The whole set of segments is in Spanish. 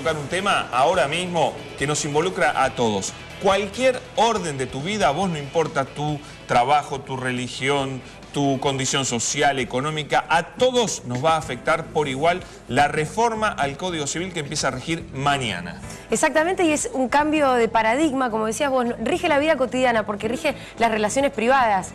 tocar un tema ahora mismo que nos involucra a todos. Cualquier orden de tu vida, a vos no importa tu trabajo, tu religión, tu condición social, económica, a todos nos va a afectar por igual la reforma al Código Civil que empieza a regir mañana. Exactamente, y es un cambio de paradigma, como decías vos, rige la vida cotidiana porque rige las relaciones privadas.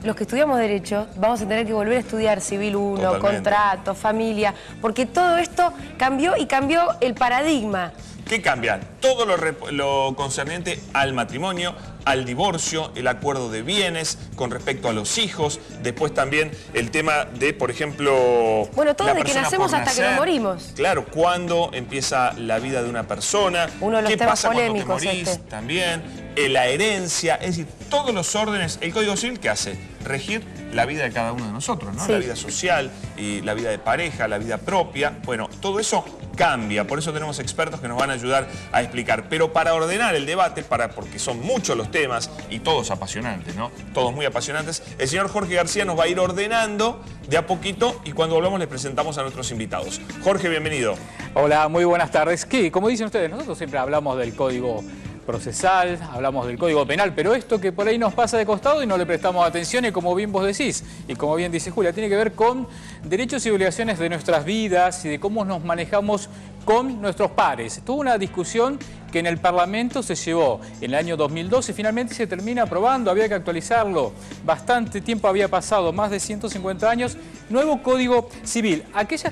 Los que estudiamos Derecho vamos a tener que volver a estudiar Civil 1, Totalmente. contrato, familia, porque todo esto cambió y cambió el paradigma. ¿Qué cambia? Todo lo concerniente al matrimonio, al divorcio, el acuerdo de bienes con respecto a los hijos, después también el tema de, por ejemplo... Bueno, todo la de que persona nacemos por hasta que nacer. nos morimos. Claro, cuándo empieza la vida de una persona, Uno de los qué temas pasa cuando te polémicos morís también, la herencia, es decir, todos los órdenes, el Código Civil, ¿qué hace? Regir la vida de cada uno de nosotros, ¿no? Sí. La vida social, y la vida de pareja, la vida propia, bueno, todo eso cambia, por eso tenemos expertos que nos van a ayudar a explicar. Pero para ordenar el debate, porque son muchos los temas y todos apasionantes, ¿no? Todos muy apasionantes, el señor Jorge García nos va a ir ordenando de a poquito y cuando volvamos les presentamos a nuestros invitados. Jorge, bienvenido. Hola, muy buenas tardes. ¿Qué? Como dicen ustedes, nosotros siempre hablamos del Código Procesal, hablamos del Código Penal, pero esto que por ahí nos pasa de costado y no le prestamos atención, y como bien vos decís, y como bien dice Julia, tiene que ver con derechos y obligaciones de nuestras vidas y de cómo nos manejamos con nuestros pares. Tuvo una discusión que en el Parlamento se llevó en el año 2012 y finalmente se termina aprobando, había que actualizarlo. Bastante tiempo había pasado, más de 150 años. Nuevo Código Civil. Aquellas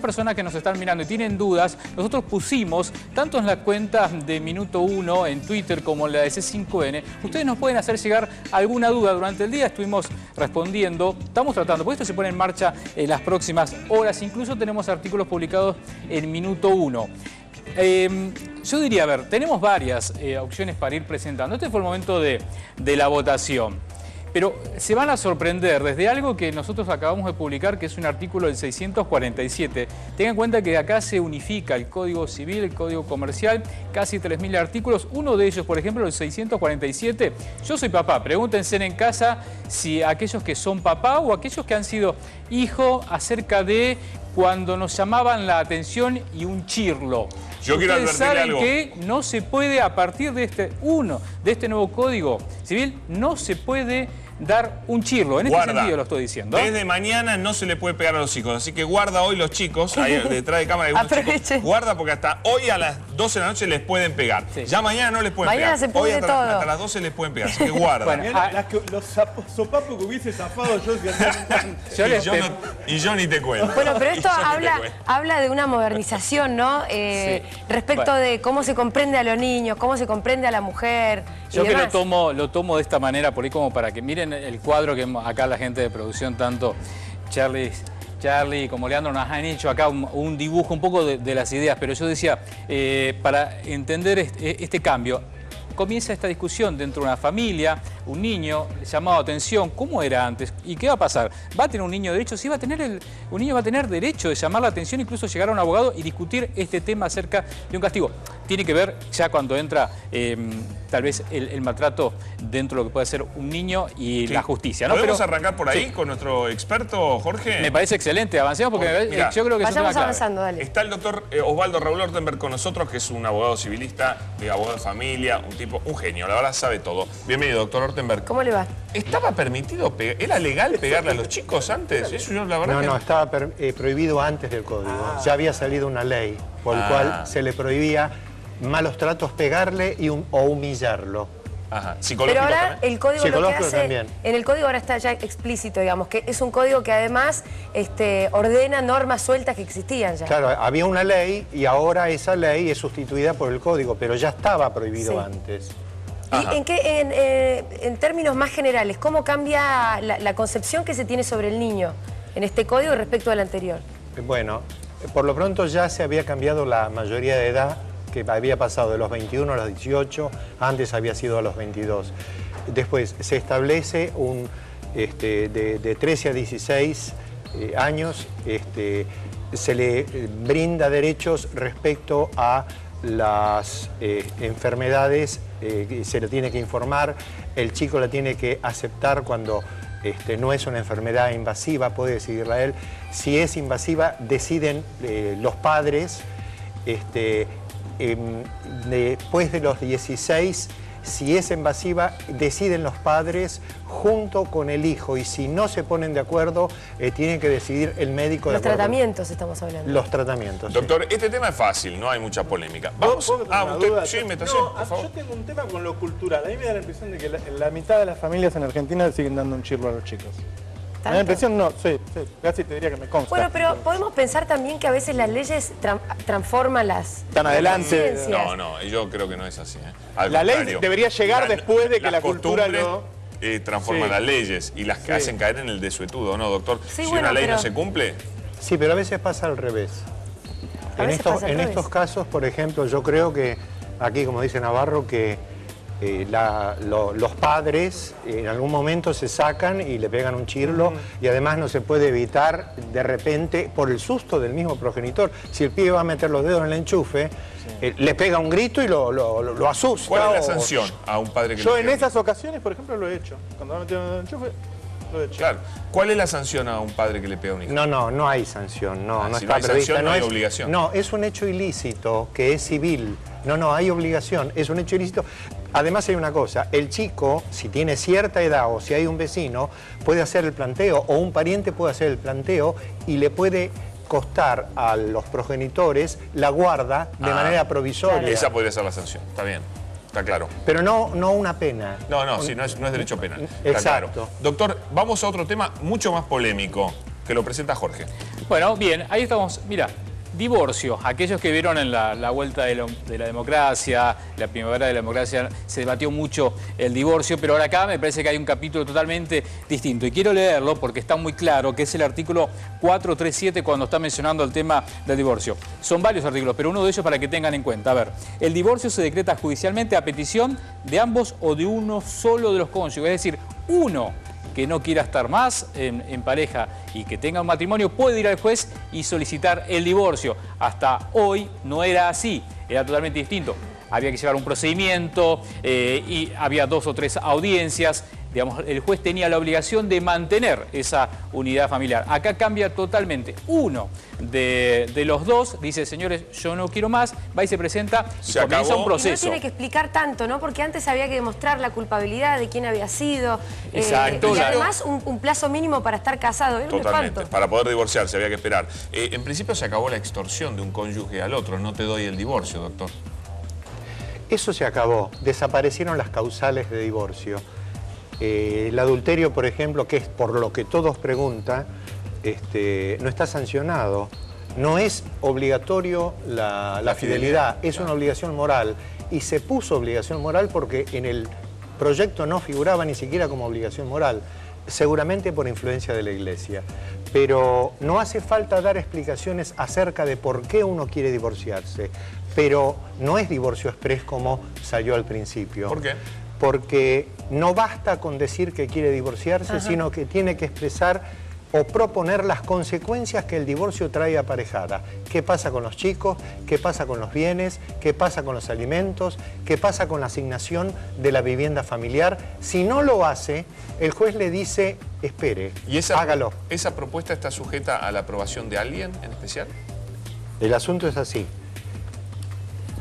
personas que nos están mirando y tienen dudas, nosotros pusimos, tanto en la cuenta de Minuto 1 en Twitter como en la de C5N, ustedes nos pueden hacer llegar alguna duda durante el día, estuvimos respondiendo, estamos tratando, porque esto se pone en marcha en las próximas horas, incluso tenemos artículos publicados en Minuto 1. Yo diría, a ver, tenemos varias opciones para ir presentando. Este fue el momento de la votación. Pero se van a sorprender desde algo que nosotros acabamos de publicar, que es un artículo del 647. Tengan en cuenta que acá se unifica el Código Civil, el Código Comercial, casi 3.000 artículos. Uno de ellos, por ejemplo, el 647. Yo soy papá. Pregúntense en casa si aquellos que son papá o aquellos que han sido hijo acerca de cuando nos llamaban la atención y un chirlo. Yo quiero Ustedes advertirle saben algo. que no se puede, a partir de este nuevo Código Civil, no se puede dar un chirlo. En este sentido lo estoy diciendo. Desde mañana no se le puede pegar a los hijos, así que guarda hoy los chicos, ahí detrás de cámara hay unos chicos, guarda porque hasta hoy a las 12 de la noche les pueden pegar. Sí. Ya mañana no les pueden mañana pegar. Se pudre hoy hasta las 12 les pueden pegar, así que guarda. Bueno, los sopapos que hubiese zafado yo y yo ni te cuento. Bueno, pero esto habla de una modernización, ¿no? Respecto de cómo se comprende a los niños, cómo se comprende a la mujer. Yo que lo tomo de esta manera, por ahí como para que miren el cuadro que acá la gente de producción, tanto Charlie como Leandro nos han hecho acá un dibujo un poco de las ideas, pero yo decía, para entender este cambio, comienza esta discusión dentro de una familia, un niño llamado a atención, ¿cómo era antes? ¿Y qué va a pasar? ¿Va a tener un niño derecho? Sí, un niño va a tener derecho de llamar la atención, incluso llegar a un abogado y discutir este tema acerca de un castigo. Tiene que ver ya cuando entra tal vez el maltrato dentro de lo que puede ser un niño y la justicia, ¿no? ¿Podemos arrancar por ahí con nuestro experto, Jorge? Me parece excelente, avancemos porque Mirá, yo creo que es un tema clave. Avanzando, dale. Está el doctor Osvaldo Raúl Ortenberg con nosotros, que es un abogado civilista, abogado de familia, un genio, la verdad sabe todo. Bienvenido, doctor Ortenberg. ¿Cómo le va? ¿Estaba permitido, era legal pegarle a los chicos antes? Eso yo la verdad No, estaba prohibido antes del código. Ya había salido una ley por la cual se le prohibía malos tratos, pegarle o humillarlo. Ajá. Pero ahora también. el código lo que hace, también. en el código ahora está ya explícito, digamos, que es un código que además ordena normas sueltas que existían ya. Claro, había una ley y ahora esa ley es sustituida por el código, pero ya estaba prohibido antes. ¿Y en términos más generales, cómo cambia la concepción que se tiene sobre el niño en este código respecto al anterior? Bueno, por lo pronto ya se había cambiado la mayoría de edad, que había pasado de los 21 a los 18, antes había sido a los 22. Después se establece de 13 a 16 años, se le brinda derechos respecto a las enfermedades, se le tiene que informar, el chico la tiene que aceptar cuando no es una enfermedad invasiva, puede decidirla él. Si es invasiva, deciden los padres después de los 16, si es invasiva, deciden los padres junto con el hijo, y si no se ponen de acuerdo, tiene que decidir el médico. Los tratamientos estamos hablando. Los tratamientos. Doctor, sí. Este tema es fácil, no hay mucha polémica. Vamos. Sí, me por favor. Yo tengo un tema con lo cultural. A mí me da la impresión de que la mitad de las familias en Argentina siguen dando un chirlo a los chicos. Me da la impresión, no, sí, casi te diría que me consta. Bueno, pero podemos pensar también que a veces las leyes transforman las... Tan adelante. No, yo creo que no es así. La ley debería llegar después de que la cultura lo... transforman las leyes y las que hacen caer en el desuetudo, ¿no, doctor? Sí, si bueno, una ley no se cumple... Sí, pero a veces pasa al revés. En estos casos, por ejemplo, yo creo que aquí, como dice Navarro, que los padres en algún momento se sacan y le pegan un chirlo, y además no se puede evitar de repente, por el susto del mismo progenitor, si el pibe va a meter los dedos en el enchufe, le pega un grito y lo asusta. ¿Cuál es la sanción a un padre que Yo en esas ocasiones, por ejemplo, lo he hecho. Cuando va a meter el enchufe, lo he hecho. Claro. ¿Cuál es la sanción a un padre que le pega a un hijo? No hay sanción, no Si está no hay prevista. sanción, no hay obligación. No, es un hecho ilícito que es civil. No hay obligación, es un hecho ilícito. Además hay una cosa, el chico, si tiene cierta edad o si hay un vecino, puede hacer el planteo, o un pariente puede hacer el planteo, y le puede costar a los progenitores la guarda de manera provisoria. Esa podría ser la sanción, está bien, está claro. Pero no una pena. No es derecho penal. Está Exacto. claro. Doctor, vamos a otro tema mucho más polémico, que lo presenta Jorge. Bueno, bien, ahí estamos. Mira, divorcio. Aquellos que vieron en la vuelta de la democracia, la primavera de la democracia, se debatió mucho el divorcio, pero ahora acá me parece que hay un capítulo totalmente distinto. Y quiero leerlo porque está muy claro, que es el artículo 437 cuando está mencionando el tema del divorcio. Son varios artículos, pero uno de ellos para que tengan en cuenta. A ver, el divorcio se decreta judicialmente a petición de ambos o de uno solo de los cónyuges, es decir, uno que no quiera estar más en pareja y que tenga un matrimonio puede ir al juez y solicitar el divorcio. Hasta hoy no era así, era totalmente distinto. Había que llevar un procedimiento y había 2 o 3 audiencias. Digamos, el juez tenía la obligación de mantener esa unidad familiar. Acá cambia totalmente. Uno de los dos dice, señores, yo no quiero más, va y se presenta y comienza un proceso. Y no tiene que explicar tanto, ¿no? Porque antes había que demostrar la culpabilidad de quién había sido. Exacto. Y además un plazo mínimo para estar casado. Totalmente. Para poder divorciarse había que esperar. En principio se acabó la extorsión de un cónyuge al otro. No te doy el divorcio, doctor. Eso se acabó. Desaparecieron las causales de divorcio. El adulterio, por ejemplo, que es por lo que todos preguntan, no está sancionado. No es obligatorio la fidelidad, es una obligación moral. Y se puso obligación moral porque en el proyecto no figuraba ni siquiera como obligación moral, seguramente por influencia de la Iglesia. Pero no hace falta dar explicaciones acerca de por qué uno quiere divorciarse. Pero no es divorcio exprés como salió al principio. ¿Por qué? Porque no basta con decir que quiere divorciarse, sino que tiene que expresar o proponer las consecuencias que el divorcio trae aparejada. ¿Qué pasa con los chicos? ¿Qué pasa con los bienes? ¿Qué pasa con los alimentos? ¿Qué pasa con la asignación de la vivienda familiar? Si no lo hace, el juez le dice, espere, hágalo. ¿Esa propuesta está sujeta a la aprobación de alguien en especial? El asunto es así.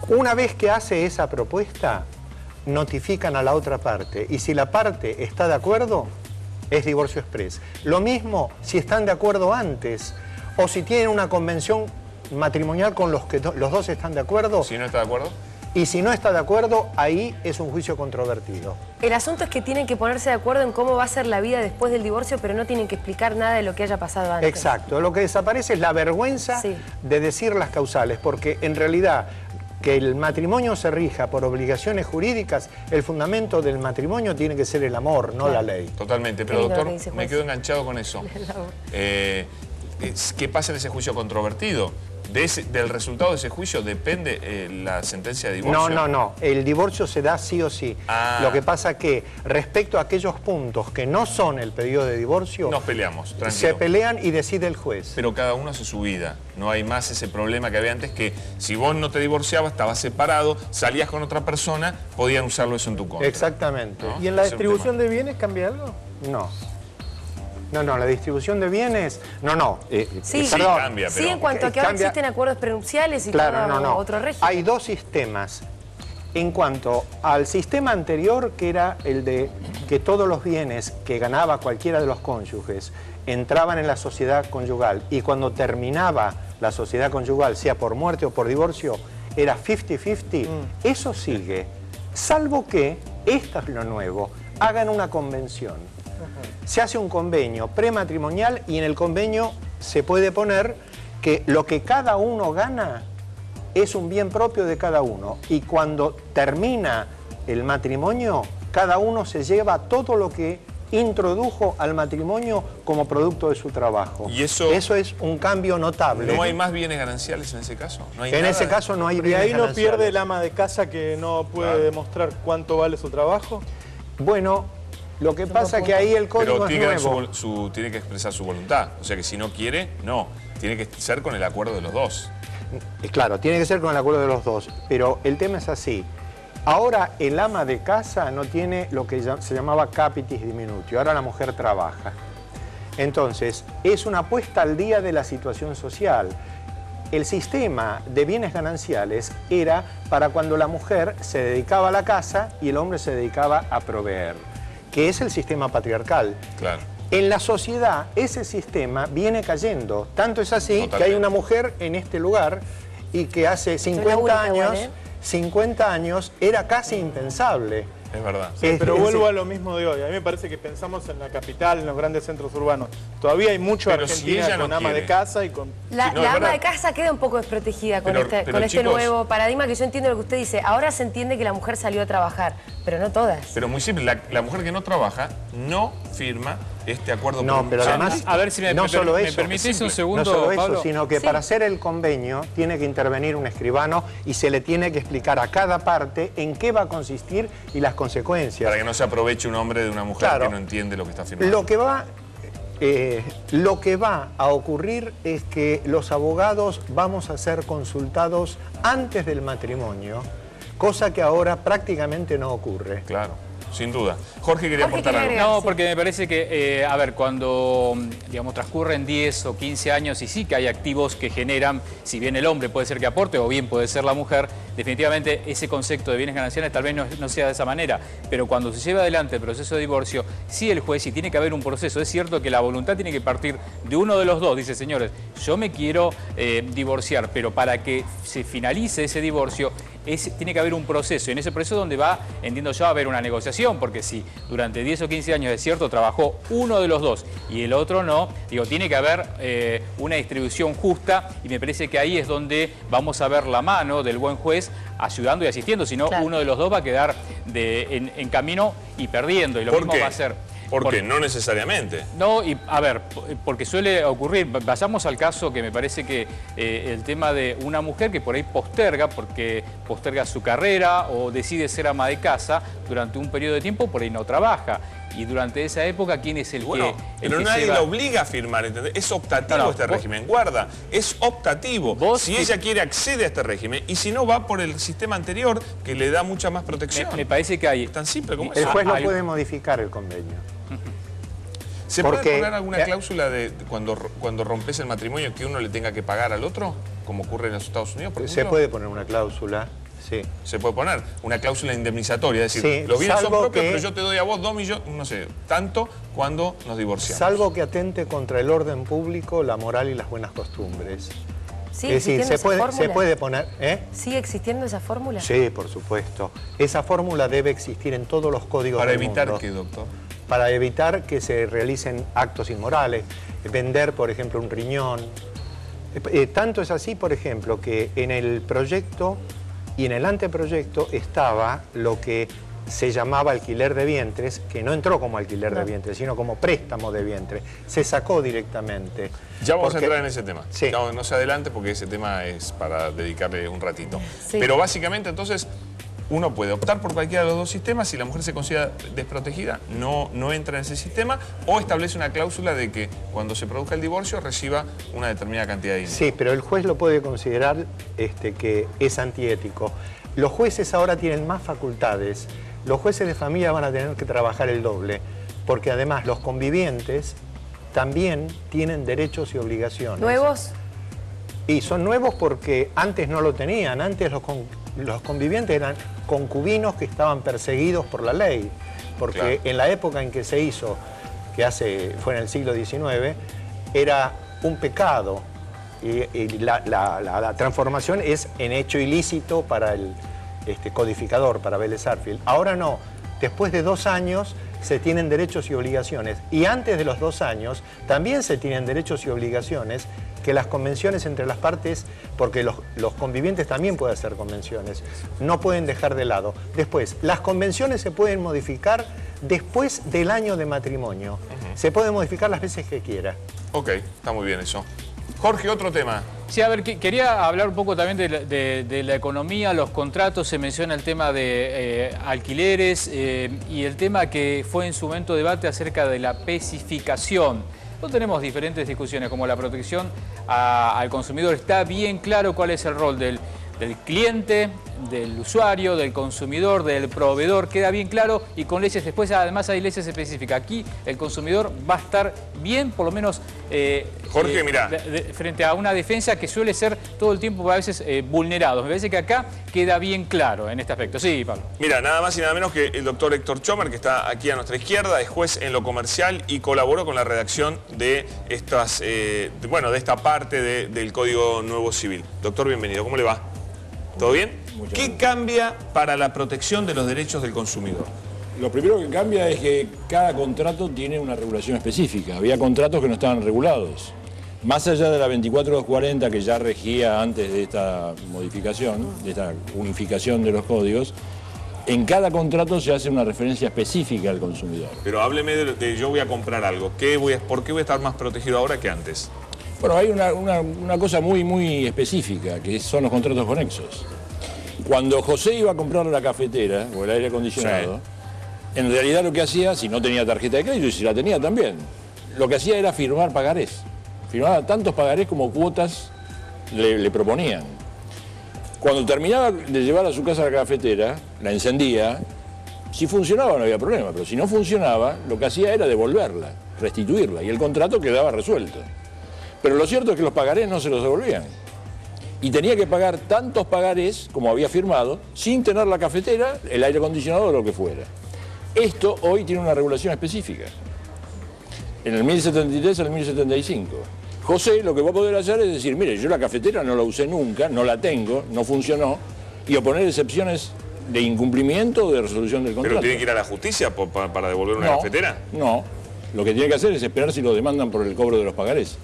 Una vez que hace esa propuesta, notifican a la otra parte, y si la parte está de acuerdo, es divorcio exprés. Lo mismo si están de acuerdo antes, o si tienen una convención matrimonial con los que los dos están de acuerdo. Si no está de acuerdo. Y si no está de acuerdo, ahí es un juicio controvertido. El asunto es que tienen que ponerse de acuerdo en cómo va a ser la vida después del divorcio, pero no tienen que explicar nada de lo que haya pasado antes. Exacto. Lo que desaparece es la vergüenza de decir las causales, porque en realidad que el matrimonio se rija por obligaciones jurídicas, el fundamento del matrimonio tiene que ser el amor, no la ley. Totalmente, pero doctor, me quedo enganchado con eso. ¿Qué pasa en ese juicio controvertido? Del resultado de ese juicio depende la sentencia de divorcio. No. El divorcio se da sí o sí. Lo que pasa es que respecto a aquellos puntos que no son el pedido de divorcio, nos peleamos, tranquilo. Se pelean y decide el juez. Pero cada uno hace su vida. No hay más ese problema que había antes, que si vos no te divorciabas, estabas separado, salías con otra persona, podían usarlo eso en tu contra. Exactamente. ¿No? ¿Y en la distribución de bienes cambia algo? No. No, la distribución de bienes, Sí, perdón. Cambia, pero... Sí, en cuanto a que ahora Cambia. existen acuerdos prenupciales y Claro, todo otro régimen. Hay dos sistemas. En cuanto al sistema anterior, que era el de que todos los bienes que ganaba cualquiera de los cónyuges entraban en la sociedad conyugal y cuando terminaba la sociedad conyugal, sea por muerte o por divorcio, era 50-50, eso sigue. Salvo que, esto es lo nuevo, hagan una convención. Se hace un convenio prematrimonial y en el convenio se puede poner que lo que cada uno gana es un bien propio de cada uno y cuando termina el matrimonio, cada uno se lleva todo lo que introdujo al matrimonio como producto de su trabajo. ¿Y eso es un cambio notable. ¿No hay más bienes gananciales en ese caso? ¿No hay en nada ese caso no hay ¿Y bienes ahí no gananciales. pierde el ama de casa que no puede demostrar cuánto vale su trabajo? Bueno, lo que pasa es que ahí el código Pero es tiene que, nuevo. tiene que expresar su voluntad. O sea que si no quiere, no. Tiene que ser con el acuerdo de los dos. Claro, tiene que ser con el acuerdo de los dos, pero el tema es así. Ahora el ama de casa no tiene lo que se llamaba capitis diminutio, ahora la mujer trabaja. Entonces, es una puesta al día de la situación social. El sistema de bienes gananciales era para cuando la mujer se dedicaba a la casa y el hombre se dedicaba a proveer, que es el sistema patriarcal. Claro. En la sociedad ese sistema viene cayendo, tanto es así Totalmente. que hay una mujer en este lugar y que hace 50 años era casi impensable. Es verdad. Sí, pero vuelvo a lo mismo de hoy. A mí me parece que pensamos en la capital, en los grandes centros urbanos. Todavía hay mucho Pero si Argentina ella no con ama quiere. de casa y con... La, Sí, no, la es ama verdad. de casa queda un poco desprotegida con Pero, este chicos, nuevo paradigma, que yo entiendo lo que usted dice. Ahora se entiende que la mujer salió a trabajar, pero no todas. Pero muy simple, la mujer que no trabaja no firma este acuerdo. No, pero prenupcial. además, A ver si me permitís un segundo, no solo eso, Pablo. sino que Sí. para hacer el convenio tiene que intervenir un escribano y se le tiene que explicar a cada parte en qué va a consistir y las consecuencias. Para que no se aproveche un hombre de una mujer Claro. que no entiende lo que está firmando. Lo que va a ocurrir es que los abogados vamos a ser consultados antes del matrimonio, cosa que ahora prácticamente no ocurre. Claro, sin duda. Jorge quería Jorge aportar quería algo. agregar. No, Sí. porque me parece que, a ver, cuando, digamos, transcurren 10 o 15 años y sí que hay activos que generan, si bien el hombre puede ser que aporte o bien puede ser la mujer, definitivamente ese concepto de bienes gananciales tal vez no sea de esa manera. Pero cuando se lleva adelante el proceso de divorcio, sí el juez, y tiene que haber un proceso. Es cierto que la voluntad tiene que partir de uno de los dos. Dice, señores, yo me quiero divorciar, pero para que se finalice ese divorcio, tiene que haber un proceso. Y en ese proceso donde va, entiendo yo, a haber una negociación, porque si durante 10 o 15 años, es cierto, trabajó uno de los dos y el otro no, digo, tiene que haber una distribución justa, y me parece que ahí es donde vamos a ver la mano del buen juez ayudando y asistiendo, si no, Claro. uno de los dos va a quedar en camino y perdiendo, y lo ¿Por mismo qué? va a ser. ¿Por qué? No necesariamente. No, y a ver, porque suele ocurrir, vayamos al caso que me parece que el tema de una mujer que por ahí porque posterga su carrera o decide ser ama de casa durante un periodo de tiempo, por ahí no trabaja. Y durante esa época, ¿quién es el Bueno, el pero que nadie lleva? la obliga a firmar, ¿entendés? Es optativo No, este vos- régimen. Guarda, es optativo. Vos Si que- ella quiere, accede a este régimen. Y si no, va por el sistema anterior, que le da mucha más protección. Me parece que hay... Es tan simple como El eso. juez no hay- puede modificar el convenio. ¿Se puede porque- poner alguna cláusula de cuando rompes el matrimonio que uno le tenga que pagar al otro? Como ocurre en los Estados Unidos, por ejemplo. Se puede poner una cláusula, sí. Se puede poner una cláusula indemnizatoria, es decir, Sí, los bienes son salvo propios, que- pero yo te doy a vos 2 millones, no sé, tanto cuando nos divorciamos. Salvo que atente contra el orden público, la moral y las buenas costumbres. ¿Sigue Es decir, existiendo esa se fórmula? puede poner... ¿Sigue existiendo esa fórmula? Sí, por supuesto. Esa fórmula debe existir en todos los códigos ¿Para del evitar mundo. qué, doctor? Para evitar que se realicen actos inmorales, vender, por ejemplo, un riñón. Tanto es así, por ejemplo, que en el proyecto y en el anteproyecto estaba lo que se llamaba alquiler de vientres, que no entró como alquiler de vientres, sino como préstamo de vientre. Se sacó directamente. Ya vamos Porque- a entrar en ese tema. Sí. No se adelante porque ese tema es para dedicarle un ratito. Sí. Pero básicamente entonces uno puede optar por cualquiera de los dos sistemas. Si la mujer se considera desprotegida, no entra en ese sistema, o establece una cláusula de que cuando se produzca el divorcio reciba una determinada cantidad de dinero. Sí, pero el juez lo puede considerar que es antiético. Los jueces ahora tienen más facultades. Los jueces de familia van a tener que trabajar el doble, porque además los convivientes también tienen derechos y obligaciones. ¿Nuevos? Y son nuevos porque antes no lo tenían. Antes los convivientes eran concubinos que estaban perseguidos por la ley. Porque Claro. en la época en que se hizo, fue en el siglo XIX, era un pecado. Y la transformación es en hecho ilícito para el codificador, para Vélez Sarsfield. Ahora no. Después de 2 años se tienen derechos y obligaciones. Y antes de los 2 años también se tienen derechos y obligaciones que las convenciones entre las partes, porque los convivientes también pueden hacer convenciones, no pueden dejar de lado. Después, las convenciones se pueden modificar después del año de matrimonio. Se pueden modificar las veces que quiera. Ok, está muy bien eso. Jorge, otro tema. Sí, a ver, quería hablar un poco también de la economía, los contratos, se menciona el tema de alquileres y el tema que fue en su momento debate acerca de la especificación. No tenemos diferentes discusiones como la protección al consumidor. Está bien claro cuál es el rol del cliente, del usuario, del consumidor, del proveedor, queda bien claro y con leyes después además hay leyes específicas. Aquí el consumidor va a estar bien, por lo menos Jorge, mirá. frente a una defensa que suele ser todo el tiempo a veces vulnerado. Me parece que acá queda bien claro en este aspecto. Sí, Pablo. Mira, nada más y nada menos que el doctor Héctor Chomer, que está aquí a nuestra izquierda, es juez en lo comercial y colaboró con la redacción de esta parte del Código Nuevo Civil. Doctor, bienvenido. ¿Cómo le va? ¿Todo bien? ¿Qué cambia para la protección de los derechos del consumidor? Lo primero que cambia es que cada contrato tiene una regulación específica. Había contratos que no estaban regulados. Más allá de la 24240 que ya regía antes de esta modificación, de esta unificación de los códigos, en cada contrato se hace una referencia específica al consumidor. Pero hábleme de yo voy a comprar algo. ¿Por qué voy a estar más protegido ahora que antes? Bueno, hay una cosa muy específica, que son los contratos conexos. Cuando José iba a comprar la cafetera o el aire acondicionado, en realidad lo que hacía, si no tenía tarjeta de crédito y si la tenía también, lo que hacía era firmar pagarés. Firmaba tantos pagarés como cuotas le proponían. Cuando terminaba de llevar a su casa la cafetera, la encendía, si funcionaba no había problema, pero si no funcionaba, lo que hacía era devolverla, restituirla, y el contrato quedaba resuelto. Pero lo cierto es que los pagarés no se los devolvían. Y tenía que pagar tantos pagarés como había firmado, sin tener la cafetera, el aire acondicionado o lo que fuera. Esto hoy tiene una regulación específica. En el 1073 al 1075. José lo que va a poder hacer es decir, mire, yo la cafetera no la usé nunca, no la tengo, no funcionó, y oponer excepciones de incumplimiento o de resolución del contrato. ¿Pero tiene que ir a la justicia para devolver una cafetera? No, lo que tiene que hacer es esperar si lo demandan por el cobro de los pagarés.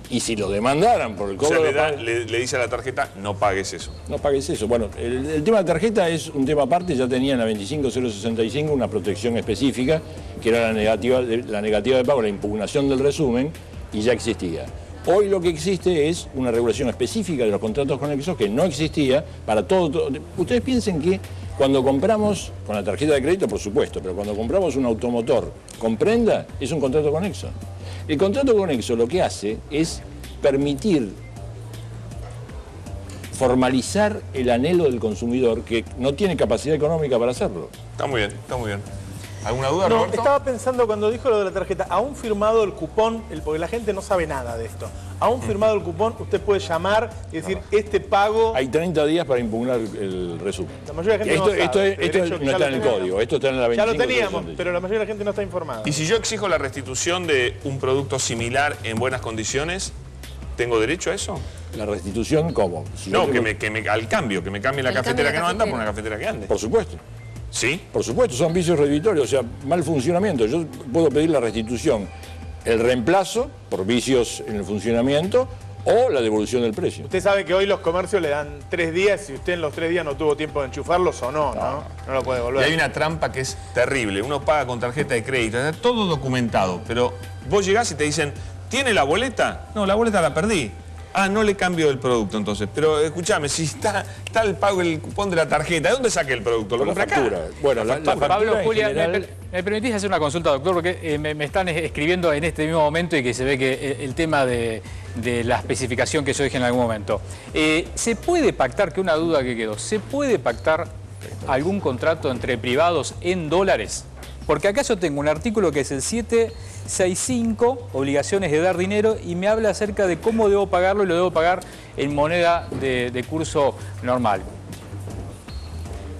Y si lo demandaran por el cobro de los pagarés... le dice a la tarjeta, no pagues eso. No pagues eso. Bueno, el tema de tarjeta es un tema aparte, ya tenía en la 25065 una protección específica, que era la negativa de pago, la impugnación del resumen, y ya existía. Hoy lo que existe es una regulación específica de los contratos conexos que no existía para todo. Ustedes piensen que cuando compramos, con la tarjeta de crédito por supuesto, pero cuando compramos un automotor con prenda, es un contrato conexo. El contrato conexo lo que hace es permitir formalizar el anhelo del consumidor que no tiene capacidad económica para hacerlo. Está muy bien, está muy bien. ¿Alguna duda, No, Roberto? estaba pensando cuando dijo lo de la tarjeta, aún firmado el cupón, porque la gente no sabe nada de esto, aún firmado el cupón, usted puede llamar y decir, este pago... Hay 30 días para impugnar el resumen. La mayoría de la gente Esto no sabe. esto De hecho, no ya está lo en el teníamos. código, esto está en la 25. Ya lo teníamos, pero la mayoría de la gente no está informada. Y si yo exijo la restitución de un producto similar en buenas condiciones, ¿tengo derecho a eso? ¿La restitución cómo? Si No, yo tengo- al cambio, que me cambie la El cambio cafetera de que no anda por cafetera. una cafetera que ande. Por supuesto. ¿Sí? Por supuesto, son vicios redhibitorios, o sea, mal funcionamiento. Yo puedo pedir la restitución, el reemplazo por vicios en el funcionamiento o la devolución del precio. Usted sabe que hoy los comercios le dan 3 días, si usted en los 3 días no tuvo tiempo de enchufarlos o no, no lo puede Y devolver. hay una trampa que es terrible. Uno paga con tarjeta de crédito, está todo documentado, pero vos llegás y te dicen, ¿tiene la boleta? No, la boleta la perdí. Ah, no le cambio el producto entonces. Pero escúchame, si está el pago, el cupón de la tarjeta, ¿de dónde saqué el producto? ¿Lo Por la compré acá? factura. Bueno, la factura Pablo, en Julia, general- ¿me permitís hacer una consulta, doctor? Porque me están escribiendo en este mismo momento y que se ve que el tema de la especificación que yo dije en algún momento. ¿Se puede pactar, que una duda que quedó, ¿se puede pactar algún contrato entre privados en dólares? Porque acá yo tengo un artículo que es el 765, obligaciones de dar dinero, y me habla acerca de cómo debo pagarlo y lo debo pagar en moneda de curso normal.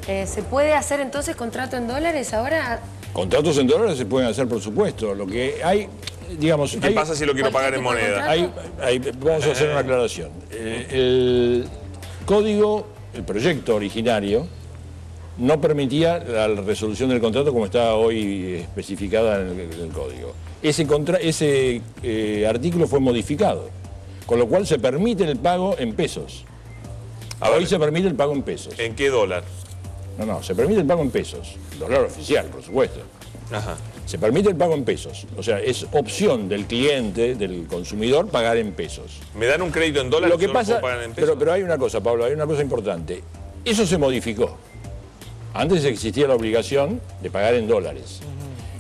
¿Se puede hacer entonces contrato en dólares ahora? Contratos en dólares se pueden hacer, por supuesto. Lo que hay, digamos... ¿Qué pasa si lo quiero pagar en moneda? Vamos a hacer una aclaración. El código, el proyecto originario, no permitía la resolución del contrato como está hoy especificada en el código. Ese artículo fue modificado, con lo cual se permite el pago en pesos. Hoy se permite el pago en pesos. ¿En qué dólar? No, se permite el pago en pesos. Dólar oficial, por supuesto. Ajá. Se permite el pago en pesos. O sea, es opción del cliente, del consumidor, pagar en pesos. ¿Me dan un crédito en dólares? Lo que pasa, pagar en pesos? pero hay una cosa, Pablo, hay una cosa importante. Eso se modificó. Antes existía la obligación de pagar en dólares.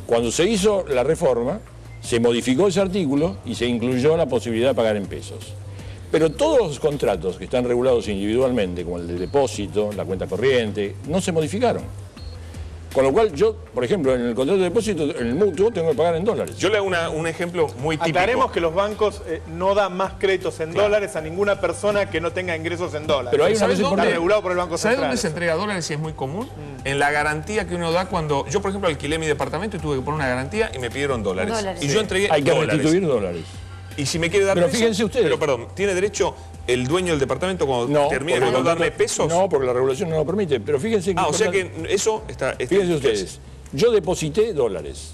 Cuando se hizo la reforma, se modificó ese artículo y se incluyó la posibilidad de pagar en pesos. Pero todos los contratos que están regulados individualmente, como el de depósito, la cuenta corriente, no se modificaron. Con lo cual yo, por ejemplo, en el contrato de depósito, en el mutuo, tengo que pagar en dólares. Yo le hago un ejemplo muy típico. Aclaremos que los bancos no dan más créditos en dólares a ninguna persona que no tenga ingresos en dólares. Pero hay una ¿Sabes cosa dónde? Está importante. regulado por el Banco ¿Sabes Central. dónde se entrega dólares y es muy común? En la garantía que uno da cuando... Yo, por ejemplo, alquilé mi departamento y tuve que poner una garantía y me pidieron dólares. Y yo entregué Hay que dólares. restituir dólares. Y si me quiere dar Pero pesos... fíjense ustedes. Pero, perdón, ¿tiene derecho el dueño del departamento cuando termine de darme pesos? No, porque la regulación no lo permite. Pero fíjense que... o sea que eso está... Fíjense ustedes. Yo deposité dólares.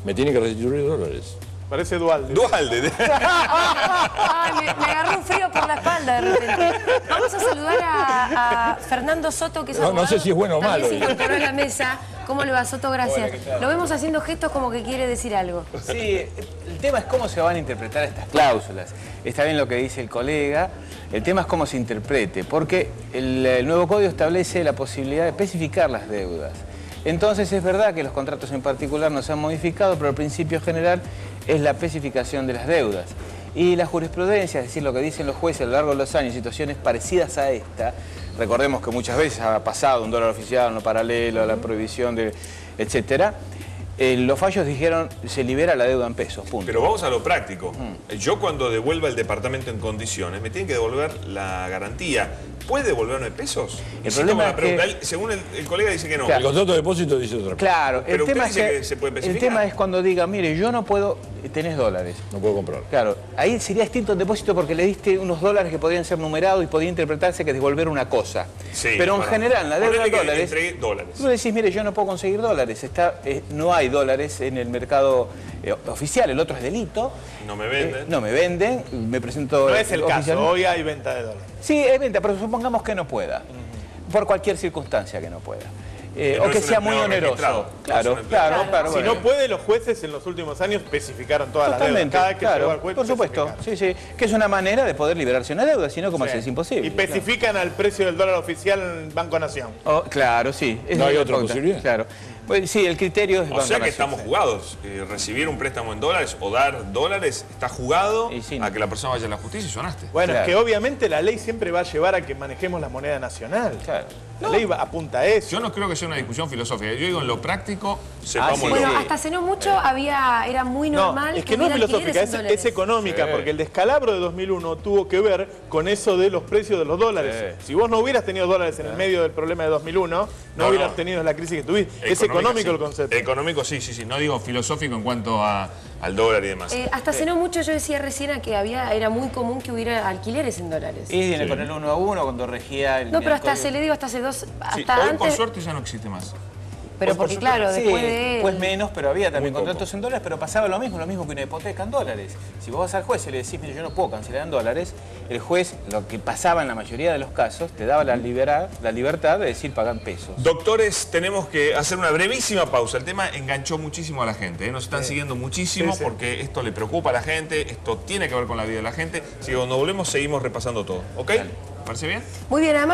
Me tienen que restituir dólares. Parece Dualde. Dualde. Ay, me agarró un frío por la espalda de repente. Vamos a saludar a Fernando Soto, que es abogado. No sé si es bueno o También malo. se incorporó a la mesa. ¿Cómo le va, Soto? Gracias. Lo vemos haciendo gestos como que quiere decir algo. Sí, el tema es cómo se van a interpretar estas cláusulas. Está bien lo que dice el colega, el tema es cómo se interprete, porque el nuevo código establece la posibilidad de especificar las deudas. Entonces es verdad que los contratos en particular no se han modificado, pero el principio general es la especificación de las deudas. Y la jurisprudencia, es decir, lo que dicen los jueces a lo largo de los años, situaciones parecidas a esta, recordemos que muchas veces ha pasado un dólar oficial, uno paralelo, la prohibición de etcétera. Los fallos dijeron, se libera la deuda en pesos, punto. Pero vamos a lo práctico. Yo cuando devuelva el departamento en condiciones, me tienen que devolver la garantía. ¿Puede devolverme pesos? El problema es que... Él, según el colega dice que no. El contrato de depósito dice otra cosa. Claro, Pero usted dice que se puede especificar. el tema es cuando diga, mire, yo no puedo, tenés dólares. No puedo comprar. Claro, ahí sería distinto el depósito porque le diste unos dólares que podrían ser numerados y podía interpretarse que devolver una cosa. Sí, pero en general, la deuda de dólares, entregué dólares. tú decís, mire, yo no puedo conseguir dólares, no hay dólares en el mercado oficial, el otro es delito. No me venden. No me venden, me presento... No es el caso, oficialmente. hoy hay venta de dólares. Sí, es venta, pero supongamos que no pueda. Por cualquier circunstancia que no pueda. Que no o que es un sea muy empleado oneroso. registrado. Claro, No es un claro. Si bueno. no puede, los jueces en los últimos años especificaron todas Totalmente, las deudas. Cada que llegó claro, al juez, por supuesto, especificaron. sí, que es una manera de poder liberarse una deuda, si no, como Sí. es imposible. Y especifican al precio del dólar oficial en Banco Nación. Claro, sí. ¿No hay la otra pauta, posibilidad? Claro. Pues, sí, el criterio es O Banco sea que Nación. estamos jugados. Recibir un préstamo en dólares o dar dólares está jugado Y sí, a que la persona vaya a la justicia y sonaste. Bueno, Claro. es que obviamente la ley siempre va a llevar a que manejemos la moneda nacional. Claro. La ley apunta a eso. Yo no creo que sea una discusión filosófica. Yo digo en lo práctico, sepamos sí. lo Bueno, que... hasta hace no mucho era muy normal es que no es hubiera filosófica, alquileres en dólares. es económica, porque el descalabro de 2001 tuvo que ver con eso de los precios de los dólares. Si vos no hubieras tenido dólares en el medio del problema de 2001, no hubieras tenido la crisis que tuviste. Es económico el concepto. Económico, sí. No digo filosófico en cuanto al dólar y demás. Hasta hace no mucho yo decía recién que era muy común que hubiera alquileres en dólares. Y viene con el 1 a 1 cuando regía el... No, pero el hasta código. hasta hace dos, Sí, hasta hoy antes. por suerte ya no existe más. Pero porque claro, Sí, después de pues menos, pero había también Muy contratos en dólares, pero pasaba lo mismo que una hipoteca en dólares. Si vos vas al juez y le decís, mire, yo no puedo cancelar en dólares, el juez, lo que pasaba en la mayoría de los casos, te daba la libertad de decir pagan pesos. Doctores, tenemos que hacer una brevísima pausa. El tema enganchó muchísimo a la gente. Nos están siguiendo muchísimo porque esto le preocupa a la gente, esto tiene que ver con la vida de la gente. Así que cuando volvemos seguimos repasando todo. ¿Ok? ¿Parece bien? Muy bien, además.